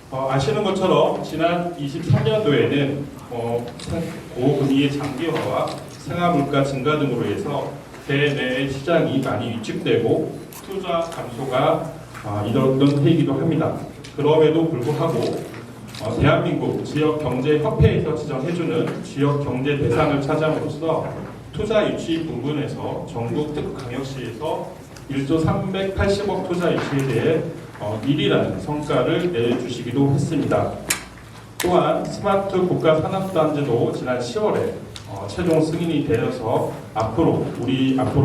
아시는 것처럼 지난 23년도에는 고금리의 장기화와 생활물가 증가 등으로 해서 대내 시장이 많이 위축되고 투자 감소가 이뤘던 해이기도 합니다. 그럼에도 불구하고 대한민국 지역경제협회에서 지정해주는 지역경제 대상을 차지함으로써 투자 유치 부분에서 전국 특광역시에서 1조 380억 투자 유치에 대해 1위라는 성과를 내주시기도 했습니다. 또한 스마트 국가산업단지도 지난 10월에 최종 승인이 되어서 앞으로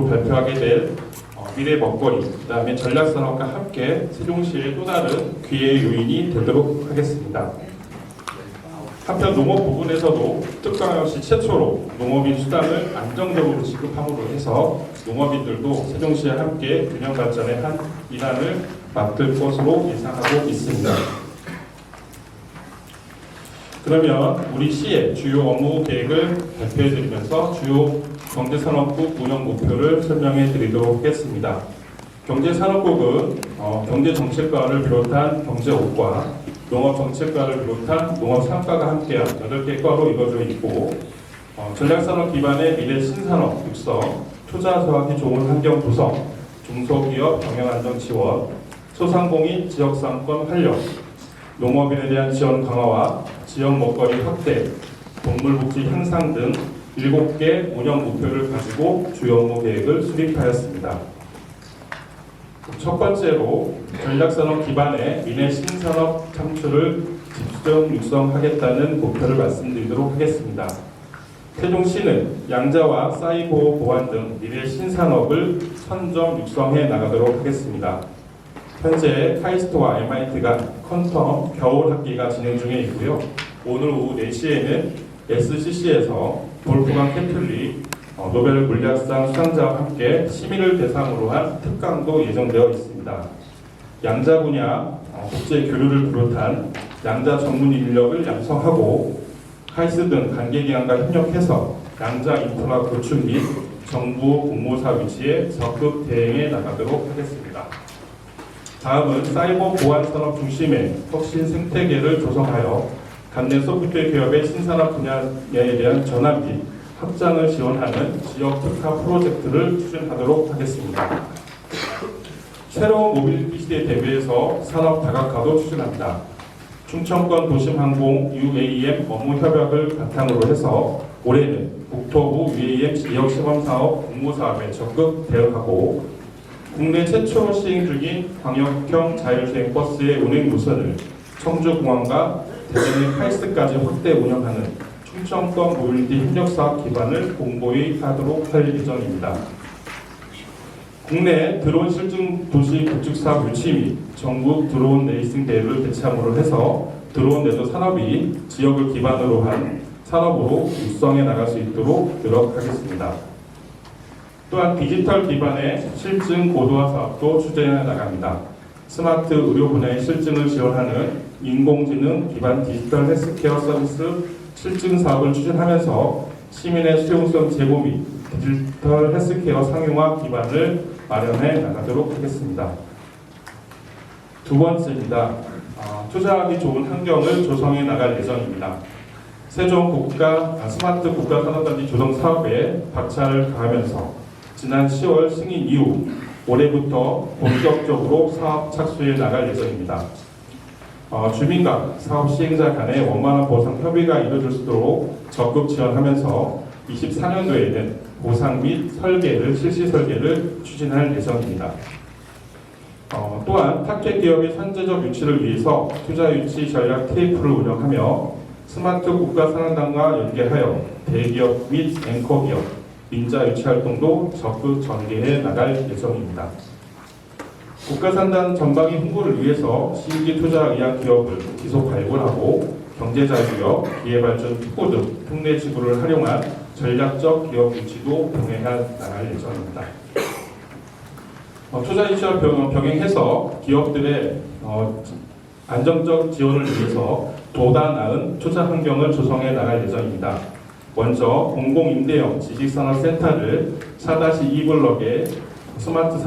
발표하게 될 미래 먹거리, 그 다음에 전략산업과 함께 세종시의 또 다른 기회 요인이 되도록 하겠습니다. 한편 농업 부분에서도 특광역시 최초로 농업인 수당을 안정적으로 지급함으로 해서 농업인들도 세종시와 함께 균형 발전의 한 일환을 맡을 것으로 예상하고 있습니다. 그러면 우리 시의 주요 업무 계획을 발표해드리면서 주요 경제산업국 운영 목표를 설명해 드리도록 하겠습니다. 경제산업국은 경제정책과를 비롯한 경제옥과 농업정책과를 비롯한 농업상과가 함께한 8개 과로 이루어져 있고 전략산업 기반의 미래 신산업 육성, 투자 수확이 좋은 환경 구성, 중소기업 경영안정 지원, 소상공인 지역상권 활력, 농업인에 대한 지원 강화와 지역 먹거리 확대, 동물복지 향상 등 7개 운영 목표를 가지고 주요 업무 계획을 수립하였습니다. 첫 번째로 전략산업 기반의 미래 신산업 창출을 집중 육성하겠다는 목표를 말씀드리도록 하겠습니다. 세종시는 양자와 사이버 보안 등 미래 신산업을 선점 육성해 나가도록 하겠습니다. 현재 카이스트와 MIT가 퀀텀 겨울 학기가 진행 중에 있고요. 오늘 오후 4시에는 SCC에서 볼프강 캐틀리 노벨 물리학상 수상자와 함께 시민을 대상으로 한 특강도 예정되어 있습니다. 양자 분야 국제 교류를 비롯한 양자 전문 인력을 양성하고 카이스트 등 관계기관과 협력해서 양자 인프라 구축 및 정부 공모사 위치에 적극 대응해 나가도록 하겠습니다. 다음은 사이버 보안 산업 중심의 혁신 생태계를 조성하여 관내 소프트웨어 기업의 신산업 분야에 대한 전환 및 확장을 지원하는 지역 특화 프로젝트를 추진하도록 하겠습니다. 새로운 모빌리티 시대에 대비해서 산업 다각화도 추진합니다. 충청권 도심항공 UAM 업무 협약을 바탕으로 해서 올해는 국토부 UAM 지역 시범사업 공모사업에 적극 대응하고 국내 최초로 시행 중인 광역형 자율주행 버스의 운행 노선을 청주공항과 대전의 카이스트까지 확대 운영하는 충청권 모빌리티 협력사업 기반을 공고히 하도록 할 예정입니다. 국내 드론 실증 도시 구축사업 유치 및 전국 드론 레이싱 대회를 개최함으로 해서 드론 내도 산업이 지역을 기반으로 한 산업으로 육성해 나갈 수 있도록 노력하겠습니다. 또한 디지털 기반의 실증 고도화 사업도 추진해 나갑니다. 스마트 의료 분야의 실증을 지원하는 인공지능 기반 디지털 헬스케어 서비스 실증 사업을 추진하면서 시민의 수용성 제고 및 디지털 헬스케어 상용화 기반을 마련해 나가도록 하겠습니다. 두 번째입니다. 투자하기 좋은 환경을 조성해 나갈 예정입니다. 세종 스마트 국가산업단지 조성 사업에 박차를 가하면서 지난 10월 승인 이후 올해부터 본격적으로 사업 착수해 나갈 예정입니다. 주민과 사업 시행자 간의 원만한 보상 협의가 이루어질 수 있도록 적극 지원하면서 24년도에는 보상 및 실시 설계를 추진할 예정입니다. 또한 탑재 기업의 선제적 유치를 위해서 투자 유치 전략 TF를 운영하며 스마트 국가산업단과 연계하여 대기업 및 앵커기업, 민자 유치 활동도 적극 전개해 나갈 예정입니다. 국가산단 전방위 홍보를 위해서 신규 투자 의향 기업을 지속 발굴하고 경제자유역, 기회발전 특구 등 특례 지구를 활용한 전략적 기업 유치도 병행해 나갈 예정입니다. 투자 유치와 병행해서 기업들의 안정적 지원을 위해서 보다 나은 투자 환경을 조성해 나갈 예정입니다. 먼저 공공임대형 지식산업센터를 4-2블럭의 스마트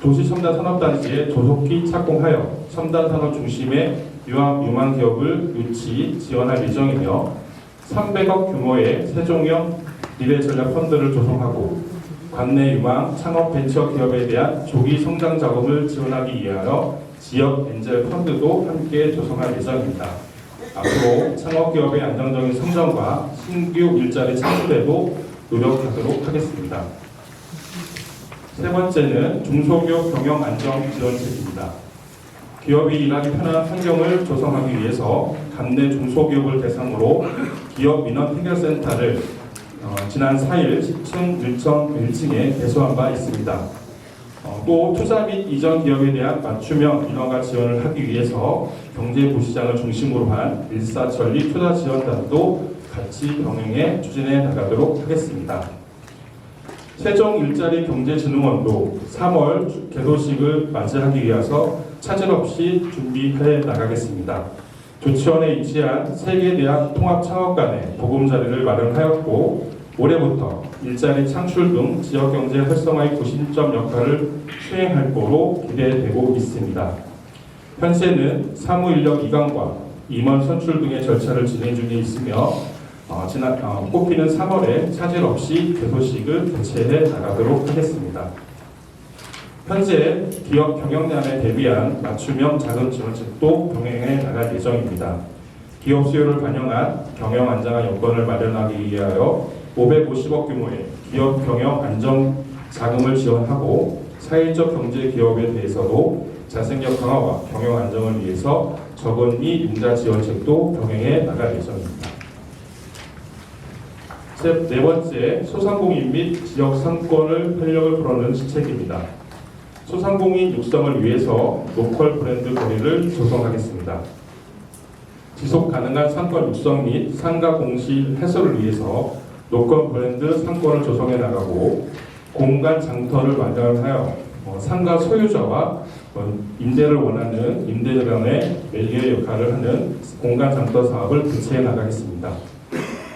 도시첨단산업단지에 조속히 착공하여 첨단산업 중심의 유망 기업을 유치, 지원할 예정이며 300억 규모의 세종형 미래전략펀드를 조성하고 관내 유망 창업 벤처 기업에 대한 조기 성장 자금을 지원하기 위하여 지역 엔젤 펀드도 함께 조성할 예정입니다. 앞으로 창업기업의 안정적인 성장과 신규 일자리 창출에도 노력하도록 하겠습니다. 세 번째는 중소기업 경영 안정 지원책입니다. 기업이 일하기 편한 환경을 조성하기 위해서 관내 중소기업을 대상으로 기업 민원 해결센터를 지난 4일 10층 1층에 개소한 바 있습니다. 또 투자 및 이전 기업에 대한 맞춤형 인허가 지원을 하기 위해서 경제부시장을 중심으로 한 일사천리 투자 지원단도 같이 병행해 추진해 나가도록 하겠습니다. 세종 일자리 경제진흥원도 3월 개소식을 맞이하기 위해서 차질 없이 준비해 나가겠습니다. 조치원에 위치한 세계대학 통합창업관에 보금자리를 마련하였고 올해부터 일자리 창출 등 지역경제 활성화의 구심점 역할을 수행할 거로 기대되고 있습니다. 현재는 사무인력 이강과 임원 선출 등의 절차를 진행 중에 있으며 뽑히는 3월에 차질 없이 개소식을 개최해 나가도록 하겠습니다. 현재 기업 경영난에 대비한 맞춤형 자금 지원책도 병행해 나갈 예정입니다. 기업 수요를 반영한 경영 안정화 여건을 마련하기 위하여 550억 규모의 기업 경영 안정 자금을 지원하고 사회적 경제 기업에 대해서도 자생력 강화와 경영 안정을 위해서 적은 및 융자 지원책도 병행해 나갈 예정입니다. 네 번째, 소상공인 및 지역 상권을 활력을 불어넣는 시책입니다. 소상공인 육성을 위해서 로컬 브랜드 거리를 조성하겠습니다. 지속 가능한 상권 육성 및 상가 공실 해소를 위해서 로컬 브랜드 상권을 조성해 나가고 공간 장터를 마련하여 상가 소유자와 임대를 원하는 임대자 간의 매개 역할을 하는 공간 장터 사업을 개최해 나가겠습니다.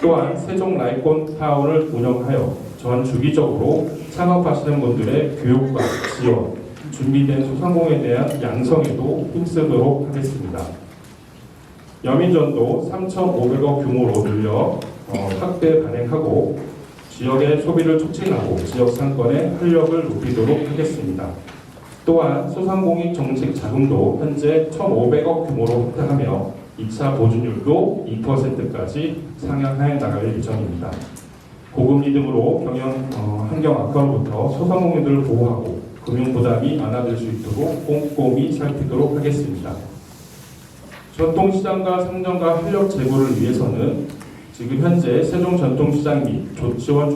또한 세종 라이콘 타운을 운영하여 전 주기적으로 창업하시는 분들의 교육과 지원, 준비된 소상공인에 대한 양성에도 힘쓰도록 하겠습니다. 여민전도 3,500억 규모로 늘려 확대 발행하고 지역의 소비를 촉진하고 지역 상권의 활력을 높이도록 하겠습니다. 또한 소상공인 정책 자금도 현재 1,500억 규모로 확대하며 2차 보증률도 2%까지 상향해 나갈 예정입니다. 고금리 등으로 환경 악화로부터 소상공인들을 보호하고 금융 부담이 완화될 수 있도록 꼼꼼히 살피도록 하겠습니다. 전통시장과 상점과 활력 제고를 위해서는 지금 현재 세종 전통시장 및 조치원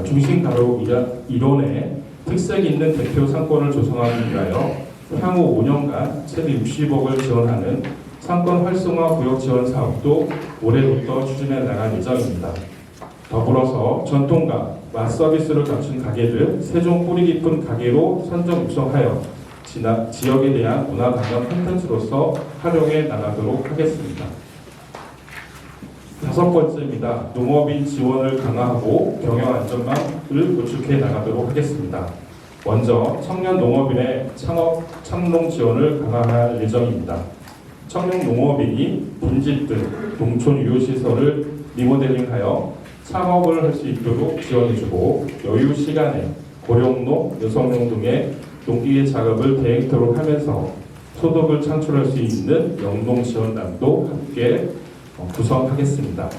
중심가로 일원의 특색 있는 대표 상권을 조성하기 위하여 향후 5년간 최대 60억을 지원하는 상권 활성화 구역 지원 사업도 올해부터 추진해 나갈 예정입니다. 더불어서 전통가, 맛서비스를 갖춘 가게를 세종 뿌리 깊은 가게로 선정 육성하여 지역에 대한 문화관광 콘텐츠로서 활용해 나가도록 하겠습니다. 다섯 번째입니다. 농업인 지원을 강화하고 경영 안전망을 구축해 나가도록 하겠습니다. 먼저 청년 농업인의 창농 지원을 강화할 예정입니다. 청년 농업인이 빈집 등 농촌 유효시설을 리모델링하여 창업을 할 수 있도록 지원해주고 여유 시간에 고령농, 여성농 등의 농기계 작업을 대행토록 하면서 소득을 창출할 수 있는 영농 지원단도 함께 구성하겠습니다.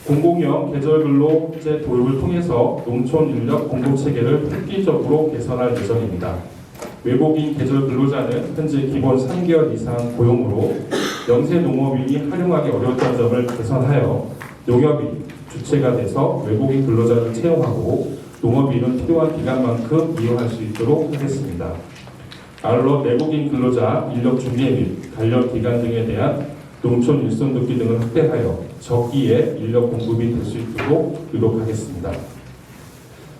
공공형 계절근로제 도입을 통해서 농촌 인력 공급 체계를 획기적으로 개선할 예정입니다. 외국인 계절 근로자는 현재 기본 3개월 이상 고용으로 영세 농업인이 활용하기 어려웠던 점을 개선하여 농협이 주체가 돼서 외국인 근로자를 채용하고 농업인은 필요한 기간만큼 이용할 수 있도록 하겠습니다. 아울러 내국인 근로자 인력 준비 및 관련 기간 등에 대한 농촌 일손 돕기 등을 확대하여 적기에 인력 공급이 될 수 있도록 노력하겠습니다.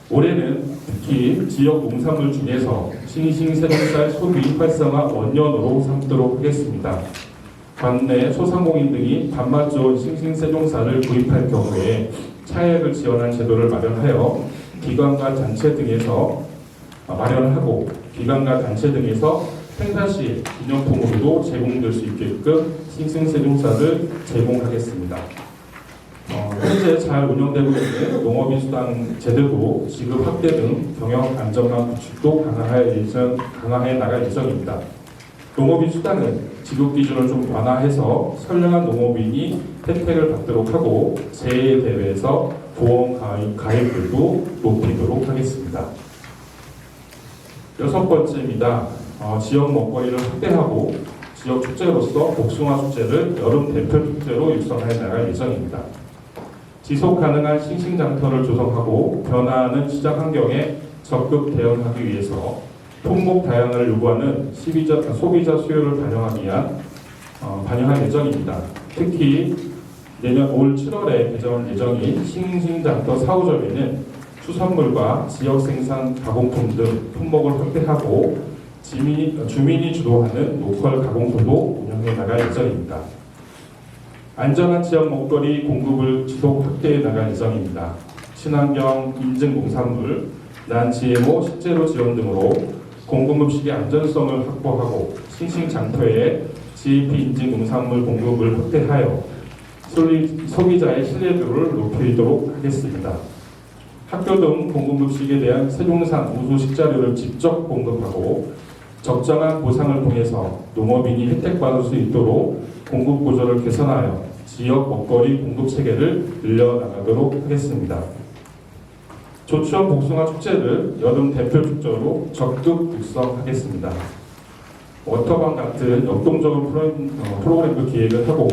올해는 특히 지역 농산물 중에서 싱싱새송살 소비 활성화 원년으로 삼도록 하겠습니다. 관내 소상공인 등이 단맛 좋은 싱싱새송살을 구입할 경우에 차액을 지원한 제도를 마련하여 기관과 단체 등에서 마련하고 기관과 단체 등에서 행사 시 기념품으로도 제공될 수 있게끔 싱싱세종사를 제공하겠습니다. 현재 잘 운영되고 있는 농업인 수당 제도도 지급 확대 등 경영 안정감 구축도 강화해 나갈 예정입니다. 농업인 수당은 지급 기준을 좀 완화해서 선량한 농업인이 혜택을 받도록 하고 재해 대회에서 보험 가입률도 높이도록 하겠습니다. 6번째입니다. 지역 먹거리를 확대하고 지역 축제로서 복숭아 축제를 여름 대표 축제로 육성해 나갈 예정입니다. 지속 가능한 싱싱장터를 조성하고 변화하는 시장 환경에 적극 대응하기 위해서 품목 다양화를 요구하는 소비자 수요를 반영할 예정입니다. 특히 내년 올 7월에 개장 예정인 싱싱장터 4호점에는 수산물과 지역 생산 가공품 등 품목을 확대하고 주민이 주도하는 로컬 가공소도 운영해 나갈 예정입니다. 안전한 지역 먹거리 공급을 지속 확대해 나갈 예정입니다. 친환경 인증 농산물, 난-GMO 식재료 지원 등으로 공급 음식의 안전성을 확보하고 싱싱장터에 GAP 인증 농산물 공급을 확대하여 소비자의 신뢰도를 높이도록 하겠습니다. 학교 등 공급 음식에 대한 세종산 우수 식자료를 직접 공급하고 적정한 보상을 통해서 농업인이 혜택받을 수 있도록 공급 구조를 개선하여 지역 먹거리 공급 체계를 늘려나가도록 하겠습니다. 조추원 복숭아 축제를 여름 대표 축제로 적극 육성하겠습니다. 워터밤 같은 역동적인 프로그램을 기획을 하고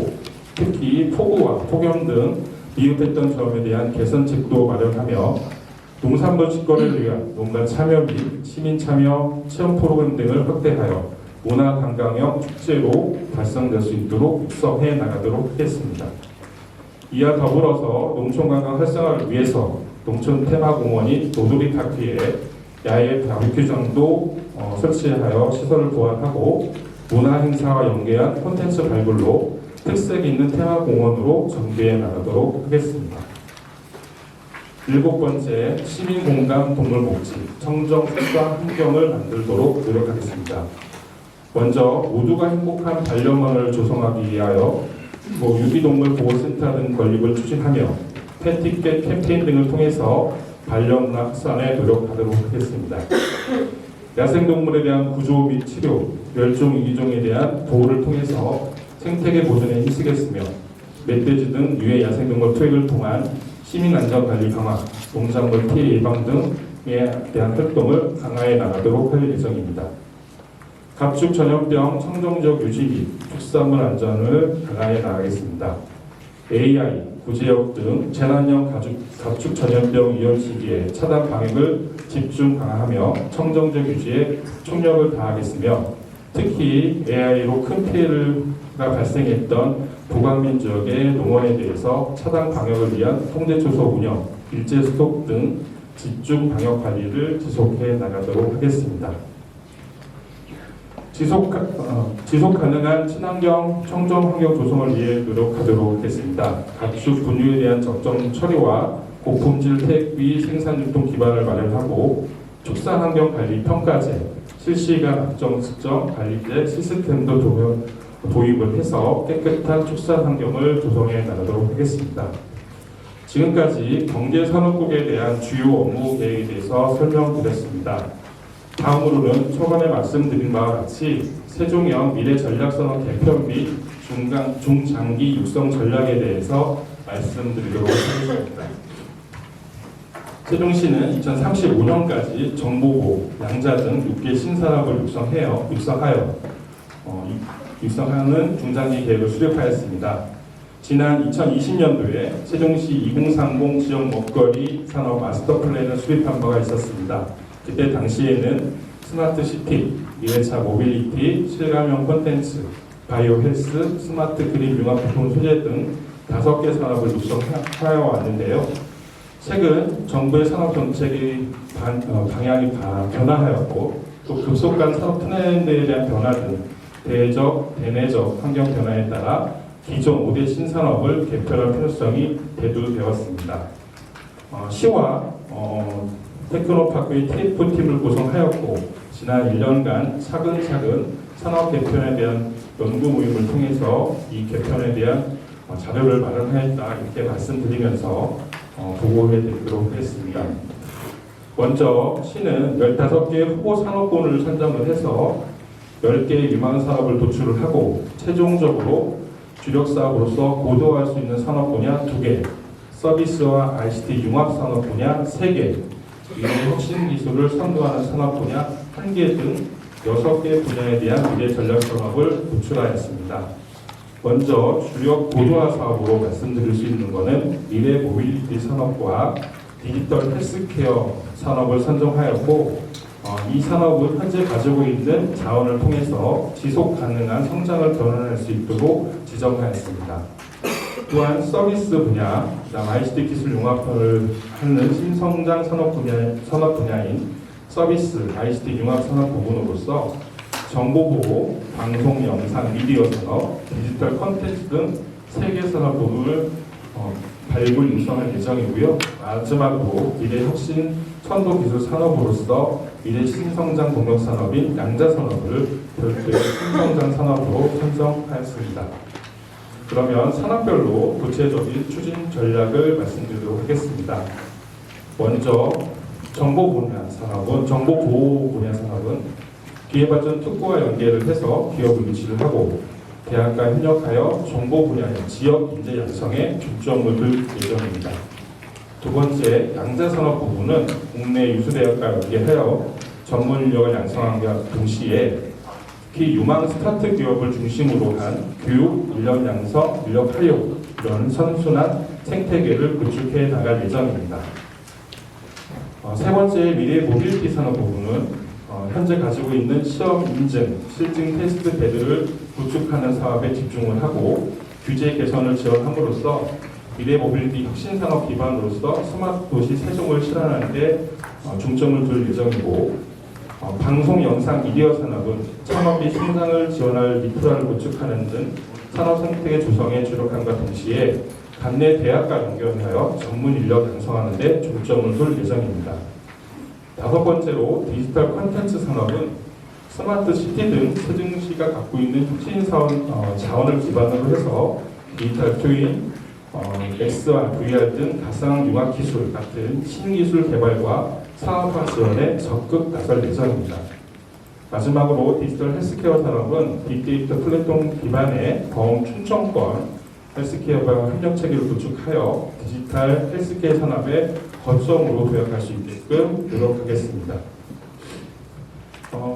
특히 폭우와 폭염 등 미흡했던 점에 대한 개선책도 마련하며 농산물 직거래를 위한 농가 참여 및 시민 참여 체험 프로그램 등을 확대하여 문화관광형 축제로 발전될 수 있도록 육성해 나가도록 하겠습니다. 이와 더불어서 농촌관광 활성화를 위해서 농촌 테마공원인 노두리타키에 야외 바비큐장도 설치하여 시설을 보완하고 문화행사와 연계한 콘텐츠 발굴로 특색 있는 테마공원으로 전개해 나가도록 하겠습니다. 7번째, 시민공감 동물복지, 청정 숙박 환경을 만들도록 노력하겠습니다. 먼저 모두가 행복한 반려견을 조성하기 위하여 유기동물 보호센터 등 건립을 추진하며 펫티켓 캠페인 등을 통해서 반려문화 확산에 노력하도록 하겠습니다. 야생동물에 대한 구조 및 치료, 멸종 위기종에 대한 보호를 통해서 생태계 보존에 힘쓰겠으며 멧돼지 등 유해 야생동물 투획을 통한 시민안전관리 강화, 농작물 피해 예방 등에 대한 활동을 강화해 나가도록 할 예정입니다. 가축 전염병 청정지역 유지 및 축산물 안전을 강화해 나가겠습니다. AI, 구제역 등 재난형 가축 전염병 위험 시기에 차단 방역을 집중 강화하며 청정지역 유지에 총력을 다하겠으며 특히 AI로 큰 피해가 발생했던 도강민 지역의 농원에 대해서 차단 방역을 위한 통제초소 운영, 일제 스톱 등 집중 방역 관리를 지속해 나가도록 하겠습니다. 지속 가능한 친환경 청정 환경 조성을 위해 노력하도록 하겠습니다. 가축 분유에 대한 적정 처리와 고품질 택비 생산 유통 기반을 마련하고 축산 환경 관리 평가제, 실시간 악정 측정 관리제 시스템도 도입을 해서 깨끗한 축산 환경을 조성해 나가도록 하겠습니다. 지금까지 경제산업국에 대한 주요 업무 계획에 대해서 설명드렸습니다. 다음으로는 초반에 말씀드린 바와 같이 세종형 미래전략산업 개편 및 중장기 육성 전략에 대해서 말씀드리도록 하겠습니다. 세종시는 2035년까지 정보고, 양자 등 6개 신산업을 육성하는 중장기 계획을 수립하였습니다. 지난 2020년도에 세종시 2030 지역 먹거리 산업 마스터 플랜을 수립한 바가 있었습니다. 그때 당시에는 스마트 시티, 미래차 모빌리티, 실감형 콘텐츠, 바이오 헬스, 스마트 그린 융합부품 소재 등 5개 산업을 육성하여 왔는데요. 최근 정부의 산업 정책의 방향이 변화하였고 또 급속한 산업 트렌드에 대한 변화 등 대내적 환경 변화에 따라 기존 5대 신산업을 개편할 필요성이 대두되었습니다. 시와 테크노파크의 TF팀을 구성하였고 지난 1년간 차근차근 산업 개편에 대한 연구 모임을 통해서 이 개편에 대한 자료를 마련하였다 이렇게 말씀드리면서 보고해 드리도록 하겠습니다. 먼저 시는 15개 후보 산업군을 선정을 해서 10개의 유망 산업을 도출을 하고 최종적으로 주력 사업으로서 고도화할 수 있는 산업 분야 2개, 서비스와 ICT 융합 산업 분야 3개, 미래 혁신 기술을 선도하는 산업 분야 1개 등 6개 분야에 대한 미래 전략 산업을 도출하였습니다. 먼저 주력 고도화 사업으로 말씀드릴 수 있는 것은 미래 모빌리티 산업과 디지털 헬스케어 산업을 선정하였고 이 산업은 현재 가지고 있는 자원을 통해서 지속 가능한 성장을 견인할 수 있도록 지정하였습니다. 또한 서비스 분야, ICT 기술 융합을 하는 신성장 산업 분야인 서비스, ICT 융합 산업 부분으로서 정보보호, 방송, 영상, 미디어 산업, 디지털 콘텐츠 등 3개 산업 부분을 발굴 육성할 예정이고요. 마지막으로 미래 혁신 선도 기술 산업으로서 미래 신성장 동력 산업인 양자 산업을 별도의 신성장 산업으로 선정하였습니다. 그러면 산업별로 구체적인 추진 전략을 말씀드리도록 하겠습니다. 먼저 정보 보호 분야 산업은 기회발전 특구와 연계를 해서 기업을 유치를 하고 대학과 협력하여 정보 분야의 지역 인재 양성에 중점을 둘 예정입니다. 두 번째, 양자산업 부분은 국내 유수대학과 연계하여 전문 인력을 양성함과 동시에 특히 유망 스타트 기업을 중심으로 한 교육, 인력 양성, 인력 활용 이런 선순환 생태계를 구축해 나갈 예정입니다. 세 번째, 미래 모빌리티 산업 부분은 현재 가지고 있는 시험 인증, 실증 테스트 베드를 구축하는 사업에 집중을 하고 규제 개선을 지원함으로써 미래 모빌리티 혁신 산업 기반으로서 스마트 도시 세종을 실현하는 데 중점을 둘 예정이고 방송, 영상, 미디어 산업은 창업이 성장을 지원할 인프라를 구축하는 등 산업 생태계 조성에 주력함과 동시에 관내 대학과 연결하여 전문 인력 양성하는 데 중점을 둘 예정입니다. 다섯 번째로 디지털 콘텐츠 산업은 스마트 시티 등 세종시가 갖고 있는 혁신 자원을 기반으로 해서 디지털 트윈, XR, VR 등 가상 융합 기술 같은 신기술 개발과 사업화 지원에 적극 나설 예정입니다. 마지막으로 디지털 헬스케어 산업은 빅데이터 플랫폼 기반의 범 충청권 헬스케어와 협력 체계를 구축하여 디지털 헬스케어 산업의 거점으로 도약할 수 있게끔 노력하겠습니다.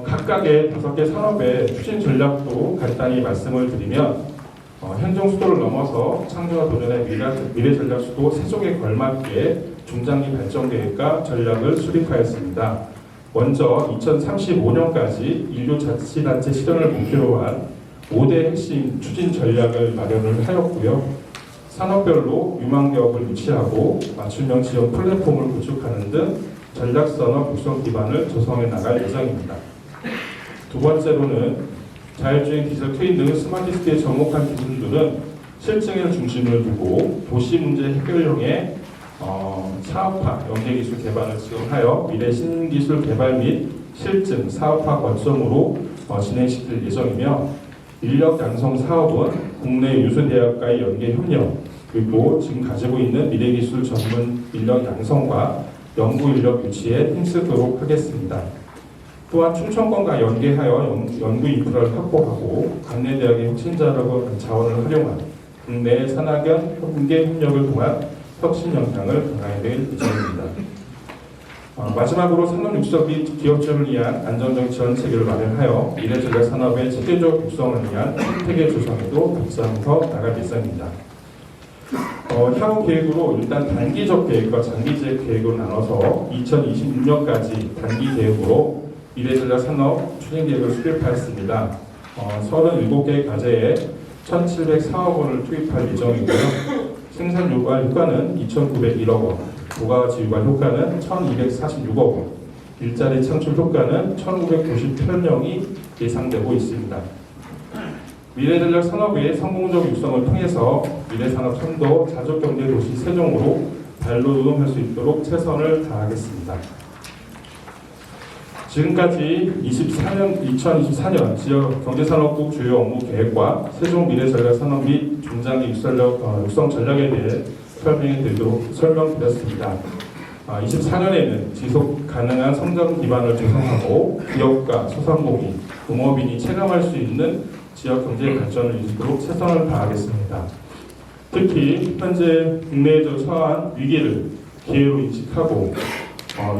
각각의 5개 산업의 추진 전략도 간단히 말씀을 드리면 현존 수도를 넘어서 창조와 도전의 미래 전략 수도 세종에 걸맞게 중장기 발전 계획과 전략을 수립하였습니다. 먼저 2035년까지 인류자치단체 실현을 목표로 한 5대 핵심 추진 전략을 마련을 하였고요. 산업별로 유망기업을 유치하고 맞춤형 지원 플랫폼을 구축하는 등 전략산업 육성 기반을 조성해 나갈 예정입니다. 두 번째로는 자율주행 디지털 트윈 등 스마트시티에 접목한 기술들은 실증을 중심을 두고 도시 문제 해결용의 사업화, 연계기술 개발을 지원하여 미래 신기술 개발 및 실증, 사업화 거점으로 진행시킬 예정이며 인력 양성 사업은 국내 유수대학과의 연계 협력 그리고 지금 가지고 있는 미래기술 전문 인력 양성과 연구 인력 유치에 힘쓰도록 하겠습니다. 또한 충청권과 연계하여 연구 인프라를 확보하고 관내 대학의 혁신 자원을 활용한 국내 산학연 협계 협력을 통한 혁신 역량을 강화해야 될 예정입니다. 마지막으로 산업 육성 및 기업 지원을 위한 안정적 지원 체계를 마련하여 미래 전략 산업의 체계적 육성을 위한 생태계 조성에도 박수하면서 나갈 예정입니다. 향후 계획으로 일단 단기적 계획과 장기적 계획으로 나눠서 2026년까지 단기 계획으로 미래 전략 산업 추진 계획을 수립하였습니다. 37개 과제에 1,704억 원을 투입할 예정이고요. 생산 유발 효과는 2,901억 원, 부가가치 유발 효과는 1,246억 원, 일자리 창출 효과는 1,998명이 예상되고 있습니다. 미래전략 산업의 성공적 육성을 통해서 미래산업 선도 자족경제 도시 세종으로 발로 이동할 수 있도록 최선을 다하겠습니다. 지금까지 2024년 지역 경제산업국 주요 업무 계획과 세종 미래전략산업 및 중장기 육성 전략에 대해 설명드렸습니다. 24년에는 지속 가능한 성장 기반을 조성하고 기업가, 소상공인, 농업인이 체감할 수 있는 지역 경제 발전을 이루도록 최선을 다하겠습니다. 특히 현재 국내에서 처한 위기를 기회로 인식하고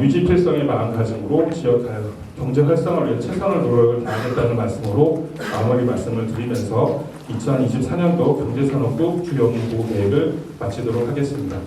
유지 필성의 마음가짐으로 지역 경제 활성화를 위해 최선의 노력을 다하겠다는 말씀으로 마무리 말씀을 드리면서 2024년도 경제산업부 주요 업무 계획을 마치도록 하겠습니다.